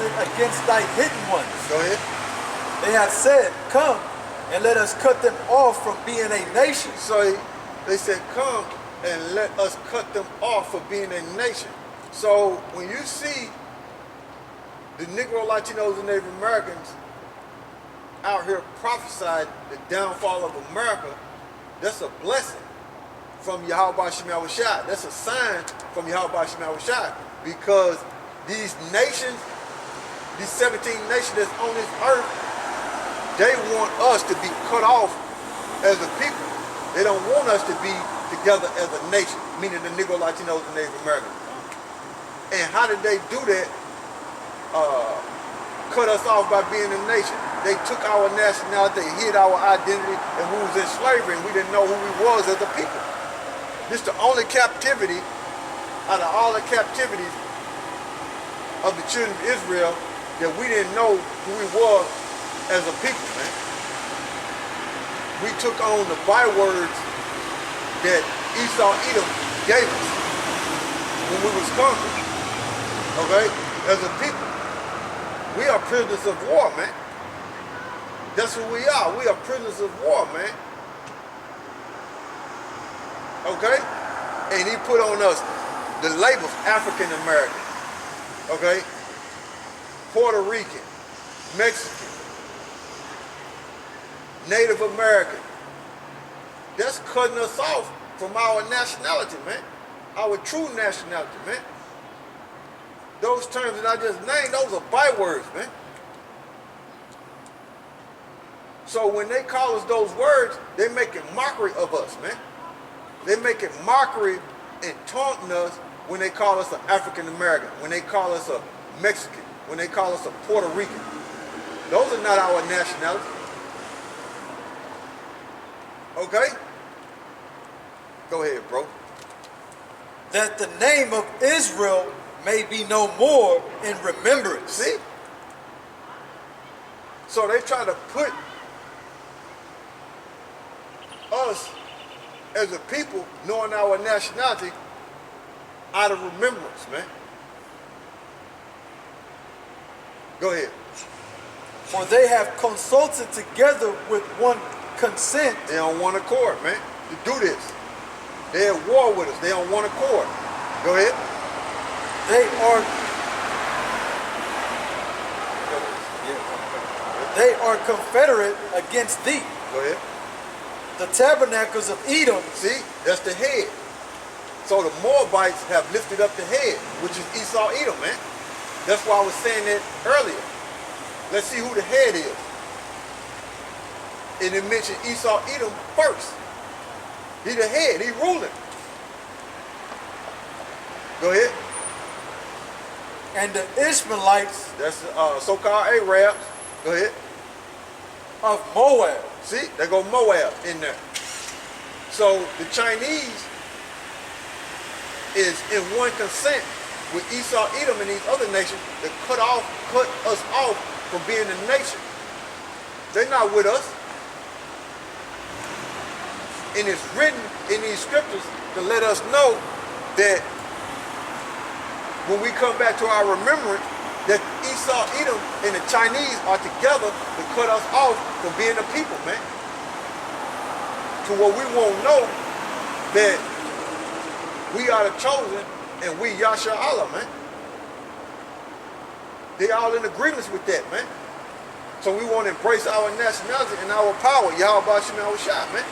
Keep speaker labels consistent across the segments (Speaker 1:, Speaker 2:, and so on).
Speaker 1: it against thy hidden ones.
Speaker 2: Go ahead.
Speaker 1: They have said, come and let us cut them off from being a nation.
Speaker 2: So they said, come and let us cut them off for being a nation. So when you see the Negro, Latinos, and Native Americans out here prophesied the downfall of America, that's a blessing from YAHAWASHI. That's a sign from YAHAWASHI, because these nations, these 17 nations that's on this earth, they want us to be cut off as a people. They don't want us to be together as a nation, meaning the Negro, Latinos, and Native Americans. And how did they do that? Cut us off by being a nation. They took our nationality, they hid our identity, and we was in slavery, and we didn't know who we was as a people. This is the only captivity out of all the captivities of the children of Israel that we didn't know who we were as a people, man. We took on the bywords that Esau Edom gave us when we was conquered, okay, as a people. We are prisoners of war, man. That's what we are. We are prisoners of war, man. Okay? And he put on us the labels African American, okay? Puerto Rican, Mexican, Native American. That's cutting us off from our nationality, man. Our true nationality, man. Those terms that I just named, those are bywords, man. So when they call us those words, they're making mockery of us, man. They're making mockery and taunting us when they call us an African American, when they call us a Mexican, when they call us a Puerto Rican. Those are not our nationality. Okay? Go ahead, bro.
Speaker 1: That the name of Israel may be no more in remembrance.
Speaker 2: See? So they try to put us as a people, knowing our nationality, out of remembrance, man. Go ahead.
Speaker 1: For they have consulted together with one consent.
Speaker 2: They on one accord, man, to do this. They're at war with us. They on one accord. Go ahead.
Speaker 1: They are confederate against thee.
Speaker 2: Go ahead.
Speaker 1: The tabernacles of Edom.
Speaker 2: See, that's the head. So the Moabites have lifted up the head, which is Esau Edom, man. That's why I was saying that earlier. Let's see who the head is. And it mentioned Esau Edom first. He the head, he ruling. Go ahead.
Speaker 1: And the Ishmaelites.
Speaker 2: That's so-called Arabs. Go ahead.
Speaker 1: Of Moab.
Speaker 2: See, there go Moab in there. So the Chinese is in one consent with Esau, Edom, and these other nations that cut us off from being a nation. They're not with us. And it's written in these scriptures to let us know that when we come back to our remembrance, that Esau, Edom, and the Chinese are together to cut us off from being a people, man. To where we won't know that we are the chosen and we Yasha Allah, man. They all in agreements with that, man. So we want to embrace our nationality and our power, YAHAWASHI, man.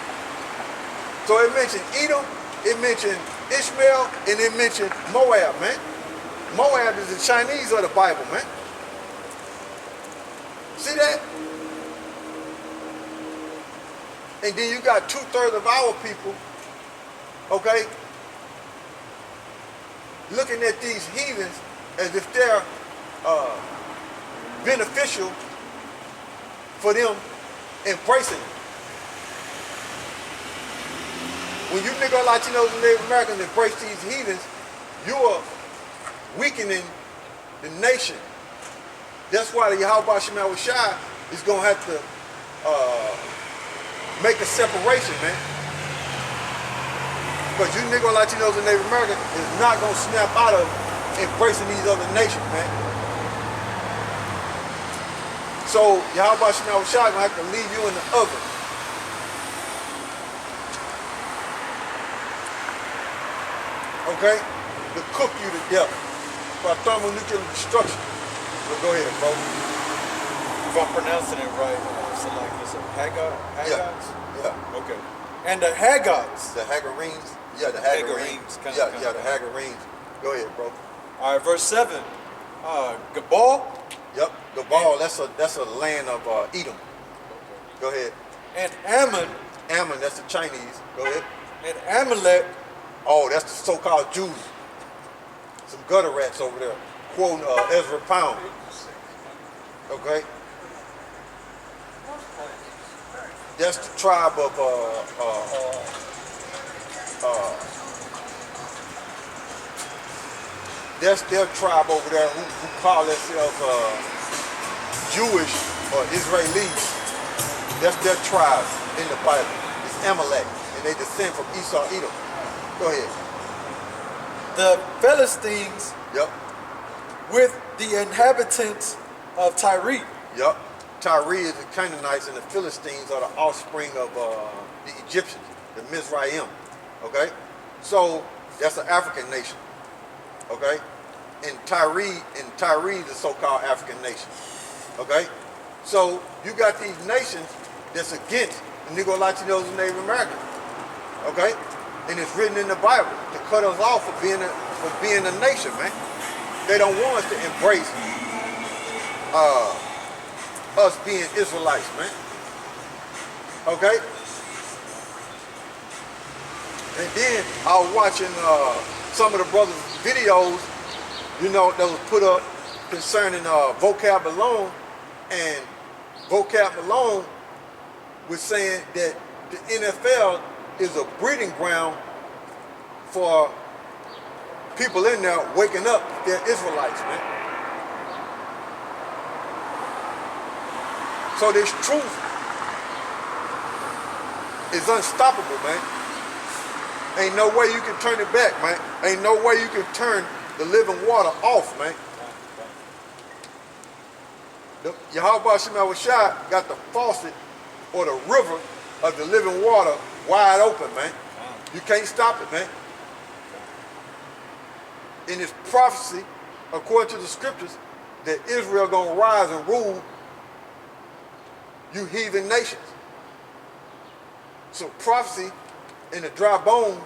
Speaker 2: So it mentioned Edom, it mentioned Ishmael, and it mentioned Moab, man. Moab is the Chinese of the Bible, man. See that? And then you got 2/3 of our people, okay, looking at these heathens as if they're beneficial for them embracing it. When you Negro, Latinos, and Native Americans embrace these heathens, you are weakening the nation. That's why the YAHAWASHI is going to have to make a separation, man. Because you Negro, Latinos, and Native Americans is not going to snap out of embracing these other nations, man. So YAHAWASHI gonna have to leave you in the oven. Okay? To cook you to death by thermonuclear destruction. So go ahead, bro.
Speaker 1: If I'm pronouncing it right, Salachya, so Haggods?
Speaker 2: Yeah.
Speaker 1: Okay. And the Haggods.
Speaker 2: The Hagarenes. Yeah, the Hagarenes. Yeah, the Hagarenes. Go ahead, bro.
Speaker 1: All right, verse 7. Gabal.
Speaker 2: Yep. Gabal, that's a land of Edom. Go ahead.
Speaker 1: And Ammon.
Speaker 2: Ammon, that's the Chinese. Go ahead.
Speaker 1: And Amalek.
Speaker 2: Oh, that's the so-called Jews. Some gutter rats over there. Quoting Ezra Pound. Okay. That's the tribe of that's their tribe over there who call themselves Jewish or Israelis. That's their tribe in the Bible. It's Amalek, and they descend from Esau, Edom. Go ahead.
Speaker 1: The Philistines.
Speaker 2: Yep.
Speaker 1: With the inhabitants of Tyre.
Speaker 2: Yep. Tyre is the Canaanites, and the Philistines are the offspring of the Egyptians, the Mizraim. Okay? So that's an African nation. Okay? And Tyre is the so-called African nation. Okay? So you got these nations that's against the Negro Latinos and Native Americans. Okay? And it's written in the Bible to cut us off for being a nation, man. They don't want us to embrace us being Israelites, man. Okay? And then I was watching some of the brothers' videos, you know, that was put up concerning Vocab Malone, and Vocab Malone was saying that the NFL is a breeding ground for people in there waking up, they're Israelites, man. So this truth is unstoppable, man. Ain't no way you can turn it back, man. Ain't no way you can turn the living water off, man. YAHAWASHI got the faucet or the river of the living water wide open, man. You can't stop it, man. In his prophecy, according to the scriptures, that Israel gonna rise and rule you heathen nations. So prophecy in the dry bones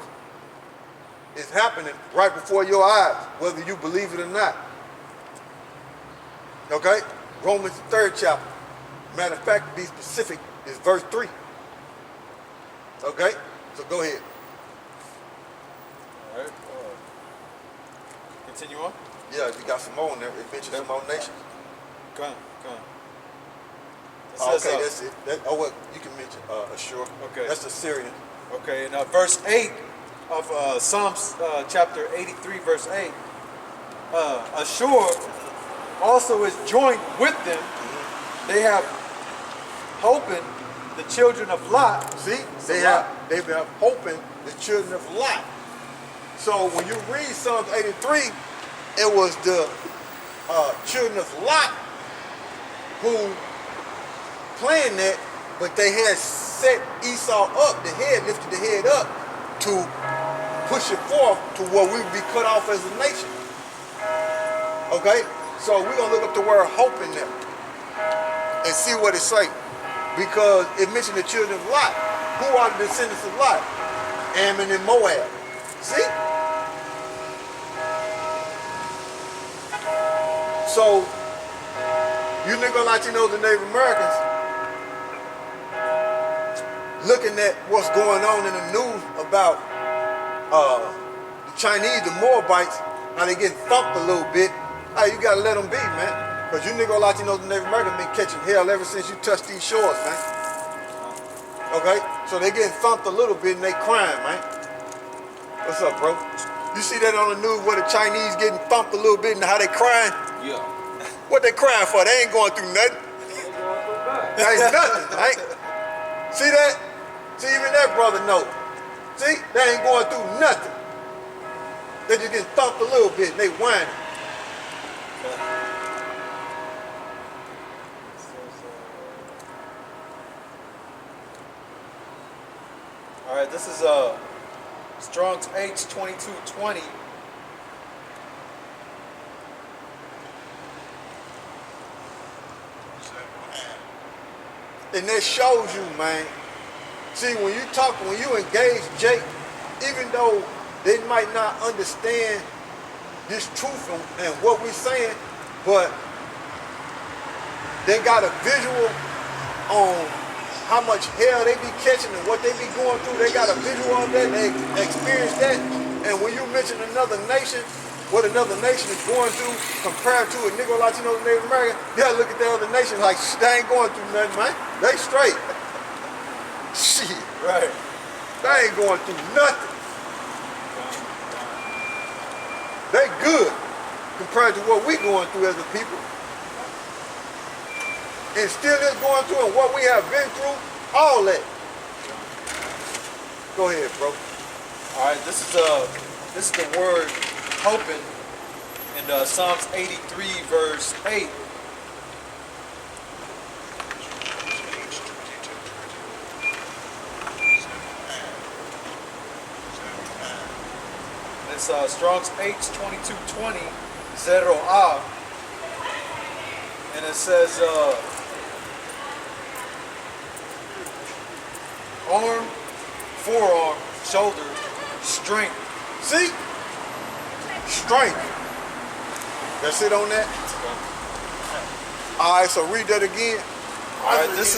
Speaker 2: is happening right before your eyes, whether you believe it or not. Okay? Romans 3rd chapter. Matter of fact, to be specific, is verse 3. Okay? So go ahead.
Speaker 1: All right. Continue on.
Speaker 2: Yeah, you got some more in there. It mentions some more nations.
Speaker 1: Come on.
Speaker 2: Okay, that's it. Well, you can mention Ashur.
Speaker 1: Okay.
Speaker 2: That's the Syrian.
Speaker 1: Okay, and verse 8 of Psalms chapter 83, verse 8. Ashur also is joined with them. They have hoping the children of Lot.
Speaker 2: See, they've been hoping the children of Lot. So when you read Psalms 83, it was the children of Lot who planned that, but they had set Esau up, lifted the head up to push it forth to where we would be cut off as a nation. Okay? So we're going to look up the word hope in there and see what it say. Because it mentioned the children of Lot. Who are the descendants of Lot? Ammon and Moab. See? So, you Negro Latinos and Native Americans looking at what's going on in the news about the Chinese, the Moabites, how they getting thumped a little bit. Hey, you gotta let them be, man. Because you Negro Latinos and Native Americans been catching hell ever since you touched these shores, man. Okay? So they getting thumped a little bit and they crying, man. What's up, bro? You see that on the news where the Chinese getting thumped a little bit and how they crying?
Speaker 3: Yeah.
Speaker 2: What they crying for? They ain't going through nothing. Ain't nothing, right? See that? See, even that brother know. See? They ain't going through nothing. They just getting thumped a little bit and they whining.
Speaker 1: All right, this is Strong's H2220.
Speaker 2: And that shows you, man. See, when you engage Jake, even though they might not understand this truth and what we're saying, but they got a visual on how much hell they be catching and what they be going through. They got a visual on that, they experience that. And when you mention another nation, what another nation is going through compared to a Negro, Latino, Native American, you gotta look at the other nation like, they ain't going through nothing, man. They straight. Shit.
Speaker 1: Right.
Speaker 2: They ain't going through nothing. They good compared to what we going through as a people. And still is going through and what we have been through, all that. Go ahead, bro.
Speaker 1: All right, this is the word hoping in Psalms 83 verse 8. It's Strong's H2220 0A, and it says arm, forearm, shoulder, strength.
Speaker 2: See? Strength. That's it on that? All right, so read that again.
Speaker 1: All right, this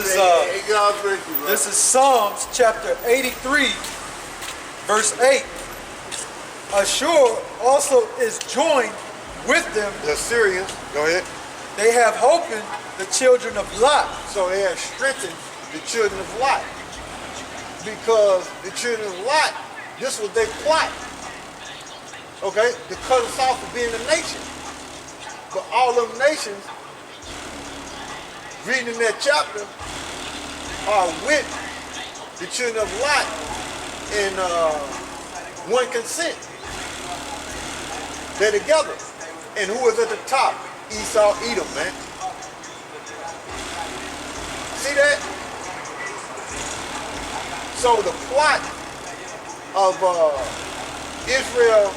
Speaker 1: is Psalms chapter 83 verse 8. Ashur also is joined with them.
Speaker 2: The Assyrians, go ahead.
Speaker 1: They have hopened the children of Lot.
Speaker 2: So they have strengthened the children of Lot. Because the children of Lot, this was their plot. Okay? To cut us off of being a nation. But all them nations, reading that chapter, are with the children of Lot in one consent. They're together. And who is at the top? Esau, Edom, man. See that? So the plot of Israel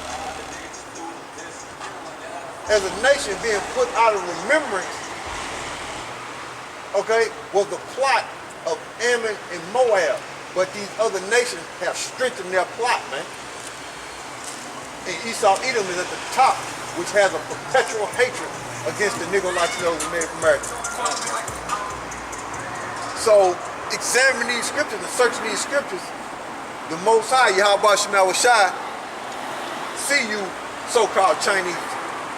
Speaker 2: as a nation being put out of remembrance, okay, was the plot of Ammon and Moab. But these other nations have strengthened their plot, man. And Esau, Edom is at the top, which has a perpetual hatred against the Negro, Latinos, and Native Americans. So, examining these scriptures and searching these scriptures, the Most High, YAHAWASHI, see you so-called Chinese.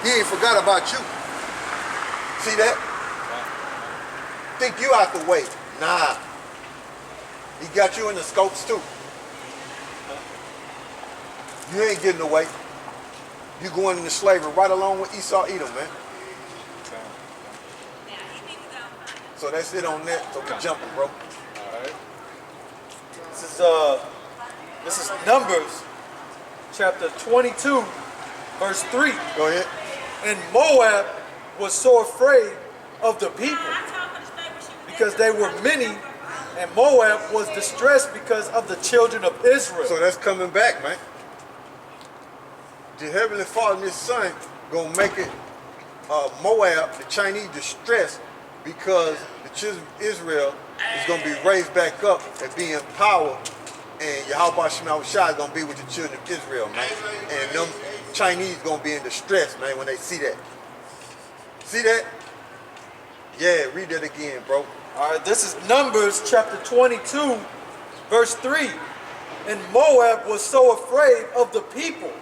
Speaker 2: He ain't forgot about you. See that? Think you out the way. Nah. He got you in the scopes too. You ain't getting away. You going into slavery right along with Esau, Edom, man. So that's it on that. So we're jumping, bro.
Speaker 1: All right. This is Numbers chapter 22, verse 3.
Speaker 2: Go ahead.
Speaker 1: And Moab was so afraid of the people because they were many, and Moab was distressed because of the children of Israel.
Speaker 2: So that's coming back, man. The Heavenly Father and His Son gonna make it Moab, the Chinese, distressed because the children of Israel is gonna be raised back up and be in power, and YAHAWASHI is gonna be with the children of Israel, man. And them Chinese gonna be in distress, man, when they see that. See that? Yeah, read that again, bro.
Speaker 1: All right, this is Numbers chapter 22, verse 3. And Moab was so afraid of the people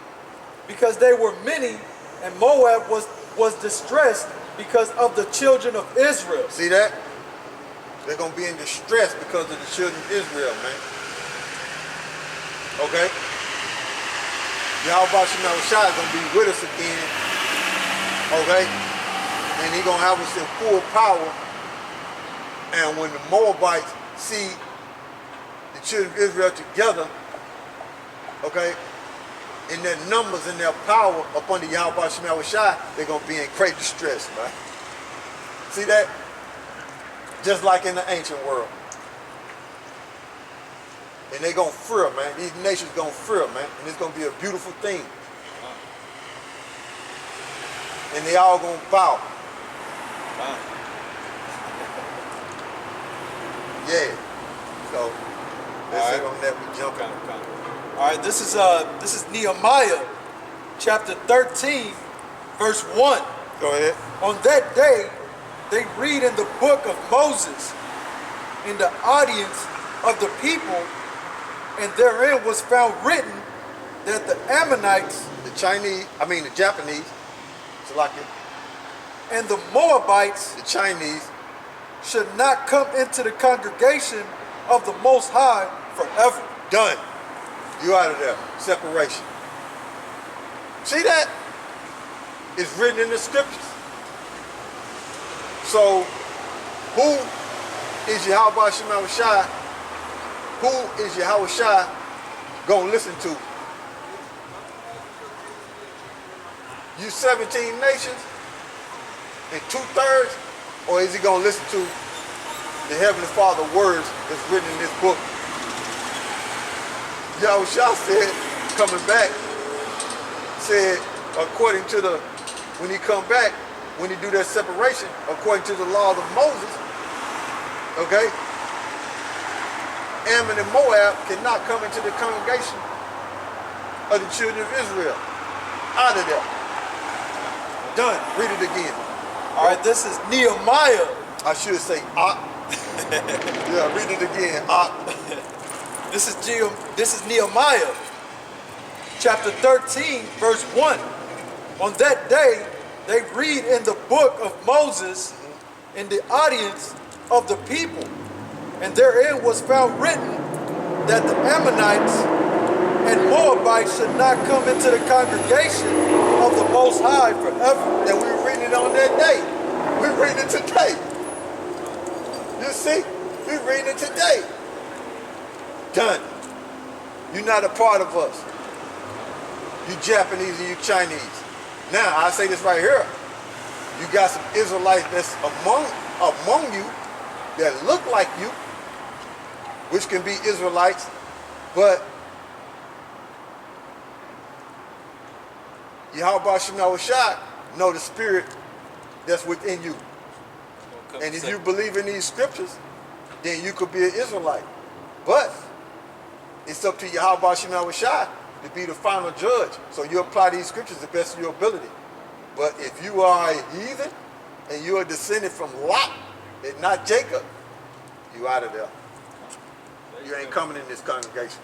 Speaker 1: because they were many, and Moab was distressed because of the children of Israel.
Speaker 2: See that? They're going to be in distress because of the children of Israel, man. Okay? YAHAWASHI is going to be with us again. Okay? And He's going to have us in full power. And when the Moabites see the children of Israel together, okay, in their numbers and their power up under YAHAWASHI, they're going to be in great distress, man. See that? Just like in the ancient world. And they gonna fear, man. These nations gonna fear, man. And it's gonna be a beautiful thing. And they all gonna bow. Yeah. So let's hit on that. We jump in.
Speaker 1: All right, this is Nehemiah, chapter 13, verse 1.
Speaker 2: Go ahead.
Speaker 1: On that day, they read in the book of Moses in the audience of the people, and therein was found written that the Ammonites,
Speaker 2: The Japanese, Salachya,
Speaker 1: and the Moabites
Speaker 2: the Chinese,
Speaker 1: should not come into the congregation of the Most High forever.
Speaker 2: done. You out of there. Separation. See that? It's written in the scriptures. So, who is YAHAWASHI? Who is YAHAWASHI gonna listen to? You 17 nations and 2/3, or is he gonna listen to the Heavenly Father words that's written in this book? Yahushua said, coming back, said, according to when he come back, when he do that separation, according to the laws of Moses, okay, Ammon and Moab cannot come into the congregation of the children of Israel. Out of there. Done. Read it again.
Speaker 1: All right, this is Nehemiah.
Speaker 2: I should say, yeah, read it again.
Speaker 1: This is Nehemiah, chapter 13, verse 1. On that day, they read in the book of Moses in the audience of the people, and therein was found written that the Ammonites and Moabites should not come into the congregation of the Most High forever.
Speaker 2: And we were reading it on that day. We're reading it today. You see? We're reading it today. Done. You're not a part of us. You Japanese and you Chinese. Now, I say this right here. You got some Israelites that's among you that look like you, which can be Israelites, but YAHAWASHI know the spirit that's within you. And if you believe in these scriptures, then you could be an Israelite. But it's up to YAHAWASHI to be the final judge. So you apply these scriptures to the best of your ability. But if you are a heathen and you are descended from Lot and not Jacob, you out of there. You ain't coming in this congregation.